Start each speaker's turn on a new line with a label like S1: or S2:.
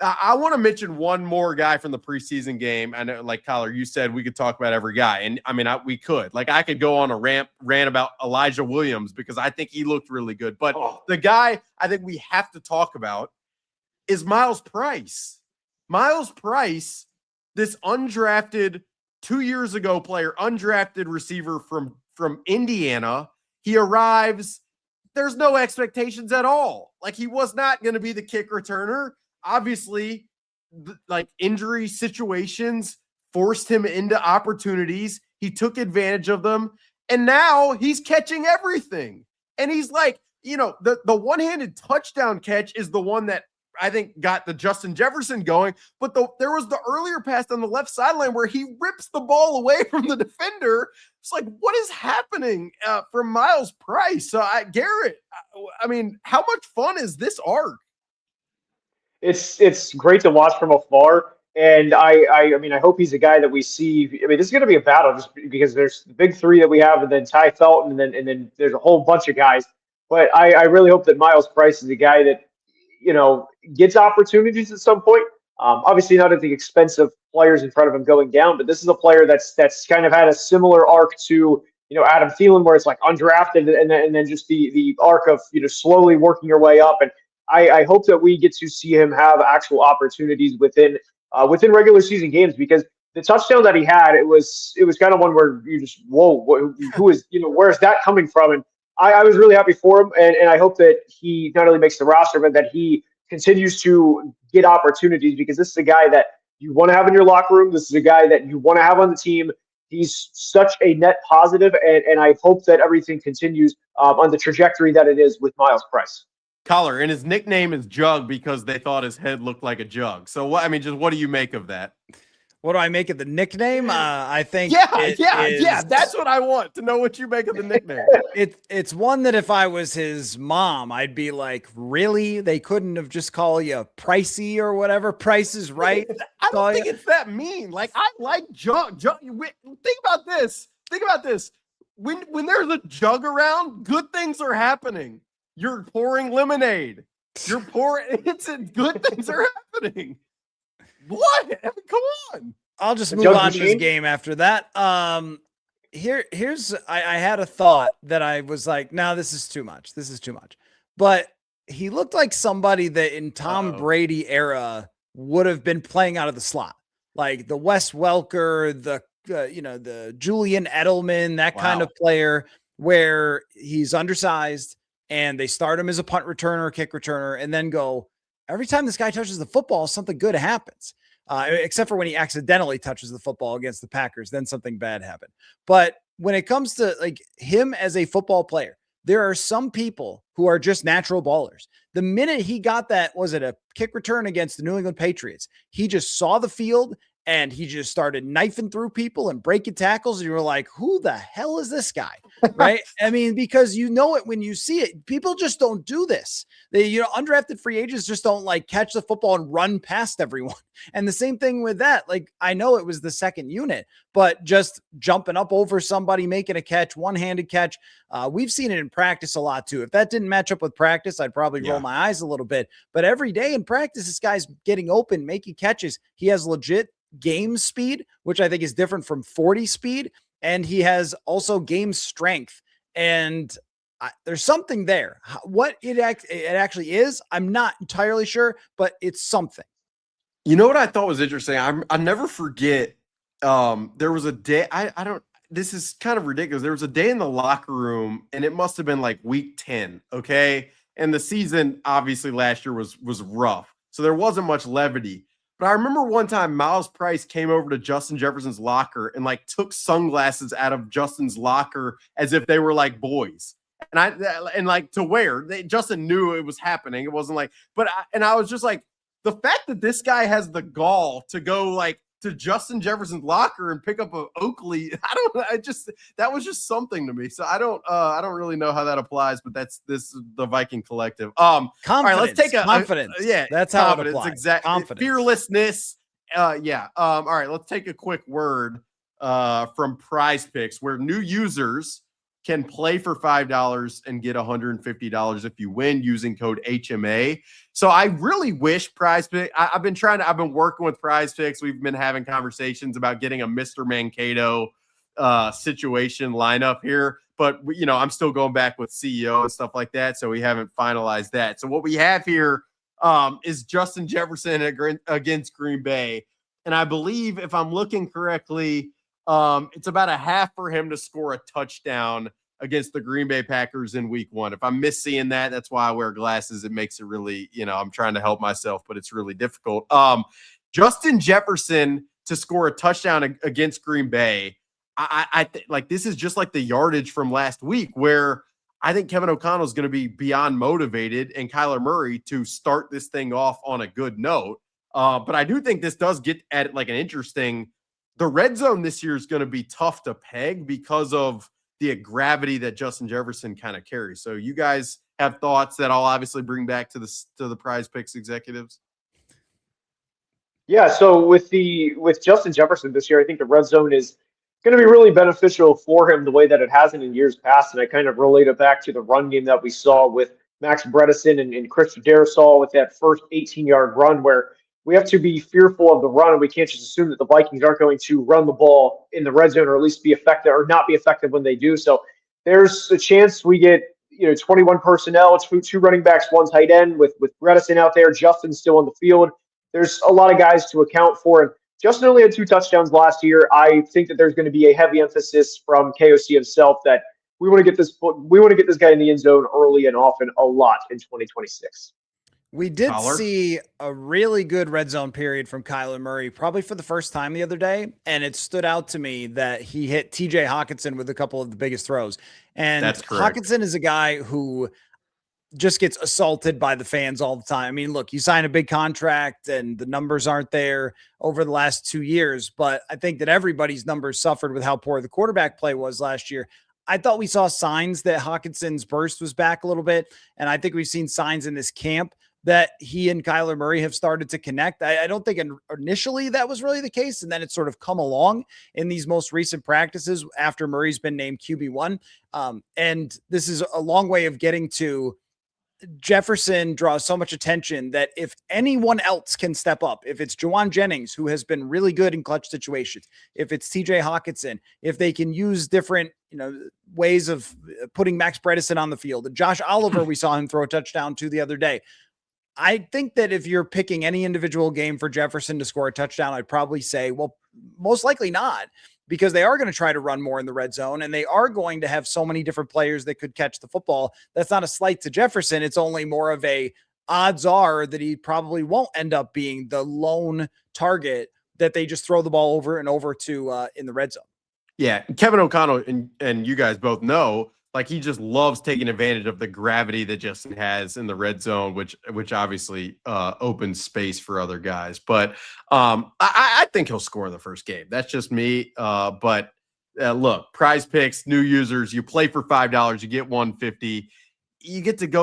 S1: I want to mention one more guy from the preseason game. I know, like Collar, you said we could talk about every guy, and I mean, we could. Like, I could go on a rant about Elijah Williams because I think he looked really good. But the guy I think we have to talk about is Miles Price. Miles Price, this undrafted 2 years ago player, undrafted receiver from Indiana. He arrives. There's no expectations at all. Like, he was not going to be the kick returner. Obviously, like, injury situations forced him into opportunities. He took advantage of them, and now he's catching everything. And he's like, the one-handed touchdown catch is the one that I think got the Justin Jefferson going, but there was the earlier pass on the left sideline where he rips the ball away from the defender. It's like, what is happening from Miles Price? So Garrett, I mean, how much fun is this arc?
S2: It's great to watch from afar. And I mean, I hope he's a guy that we see. I mean, this is going to be a battle just because there's the big three that we have, and then Ty Felton, and then there's a whole bunch of guys. But I really hope that Miles Price is a guy that, gets opportunities at some point. Obviously not at the expense of players in front of him going down, but this is a player that's kind of had a similar arc to, Adam Thielen, where it's like undrafted and then just the arc of, slowly working your way up. And I hope that we get to see him have actual opportunities within regular season games, because the touchdown that he had, it was kind of one where you just, whoa, who is, where is that coming from? And I was really happy for him, and I hope that he not only makes the roster, but that he continues to get opportunities, because this is a guy that you want to have in your locker room. This is a guy that you want to have on the team. He's such a net positive, and I hope that everything continues on the trajectory that it is with Miles Price.
S1: Collar, and his nickname is Jug because they thought his head looked like a jug. So what do you make of that?
S3: What do I make of the nickname? I think
S1: yeah. That's what I want to know, what you make of the nickname.
S3: It's one that if I was his mom, I'd be like, really? They couldn't have just called you Pricey or whatever. Price is Right.
S1: I don't think it's that mean. Like, I like Jug. Think about this. When there's a jug around, good things are happening. You're pouring lemonade. Good things are happening. What? Come on.
S3: I'll just move on to this game after that. Here's I had a thought that I was like, no, this is too much. But he looked like somebody that in Tom Brady era would have been playing out of the slot, like the Wes Welker, the Julian Edelman, that kind of player, where he's undersized and they start him as a punt returner, kick returner, and then go, every time this guy touches the football, something good happens. Except for when he accidentally touches the football against the Packers, then something bad happened. But when it comes to like him as a football player, there are some people who are just natural ballers. The minute he got that, was it a kick return against the New England Patriots? He just saw the field and he just started knifing through people and breaking tackles. And you were like, who the hell is this guy? Right. I mean, because you know it when you see it. People just don't do this. Undrafted free agents just don't like catch the football and run past everyone. And the same thing with that. Like, I know it was the second unit, but just jumping up over somebody, making a catch, one-handed catch. We've seen it in practice a lot too. If that didn't match up with practice, I'd probably roll my eyes a little bit. But every day in practice, this guy's getting open, making catches. He has legit game speed, which I think is different from 40 speed. And he has also game strength. And there's something there. What it actually is, I'm not entirely sure, but it's something.
S1: You know what I thought was interesting? I never forget. There was a day. This is kind of ridiculous. There was a day in the locker room, and it must have been like week 10. Okay, and the season obviously last year was rough, so there wasn't much levity. But I remember one time Miles Price came over to Justin Jefferson's locker and like took sunglasses out of Justin's locker as if they were like boys. And like to wear. Justin knew it was happening. It wasn't like, I was just like, the fact that this guy has the gall to go like to Justin Jefferson's locker and pick up a Oakley, that was just something to me. So I don't really know how that applies, but this is the Viking Collective.
S3: Confidence.
S1: All right, let's take
S3: confidence.
S1: That's
S3: how it applies.
S1: Exactly. Fearlessness. All right, let's take a quick word from Prize Picks, where new users can play for $5 and get $150 if you win using code HMA. So I really wish Prize Pick. I've been working with Prize Picks. We've been having conversations about getting a Mr. Mankato situation lineup here, but I'm still going back with CEO and stuff like that, so we haven't finalized that. So what we have here is Justin Jefferson against Green Bay, and I believe, if I'm looking correctly, it's about a half for him to score a touchdown against the Green Bay Packers in week 1. If I'm misseeing that, that's why I wear glasses. It makes it really, I'm trying to help myself, but it's really difficult. Justin Jefferson to score a touchdown against Green Bay. I think like this is just like the yardage from last week, where I think Kevin O'Connell is going to be beyond motivated and Kyler Murray to start this thing off on a good note. But I do think this does get at like an interesting. The red zone this year is going to be tough to peg because of the gravity that Justin Jefferson kind of carries. So you guys have thoughts that I'll obviously bring back to the Prize Picks executives?
S2: Yeah. So with Justin Jefferson this year, I think the red zone is going to be really beneficial for him the way that it hasn't in years past. And I kind of relate it back to the run game that we saw with Max Bredesen and Christian Darrisaw with that first 18-yard run, where we have to be fearful of the run, and we can't just assume that the Vikings aren't going to run the ball in the red zone, or at least be effective or not be effective when they do. So there's a chance we get 21 personnel. It's two running backs, one tight end with Bredesen out there. Justin's still on the field. There's a lot of guys to account for. And Justin only had 2 touchdowns last year. I think that there's going to be a heavy emphasis from KOC himself that we want to get this guy in the end zone early and often a lot in 2026.
S3: We did see a really good red zone period from Kyler Murray, probably for the first time the other day. And it stood out to me that he hit TJ Hawkinson with a couple of the biggest throws. And Hawkinson is a guy who just gets assaulted by the fans all the time. I mean, look, you sign a big contract and the numbers aren't there over the last 2 years, but I think that everybody's numbers suffered with how poor the quarterback play was last year. I thought we saw signs that Hawkinson's burst was back a little bit. And I think we've seen signs in this camp that he and Kyler Murray have started to connect. I don't think initially that was really the case. And then it's sort of come along in these most recent practices after Murray's been named QB1. And this is a long way of getting to Jefferson draws so much attention that if anyone else can step up, if it's Juwan Jennings, who has been really good in clutch situations, if it's TJ Hawkinson, if they can use different, ways of putting Max Bredesen on the field, and Josh Oliver, we saw him throw a touchdown to the other day. I think that if you're picking any individual game for Jefferson to score a touchdown, I'd probably say, well, most likely not, because they are going to try to run more in the red zone and they are going to have so many different players that could catch the football. That's not a slight to Jefferson. It's only more of a odds are that he probably won't end up being the lone target that they just throw the ball over and over to in the red zone.
S1: Yeah. Kevin O'Connell and you guys both know, like, he just loves taking advantage of the gravity that Justin has in the red zone, which obviously opens space for other guys. But I think he'll score the first game. That's just me. But look, Prize Picks, new users, you play for $5, you get $150. You get to go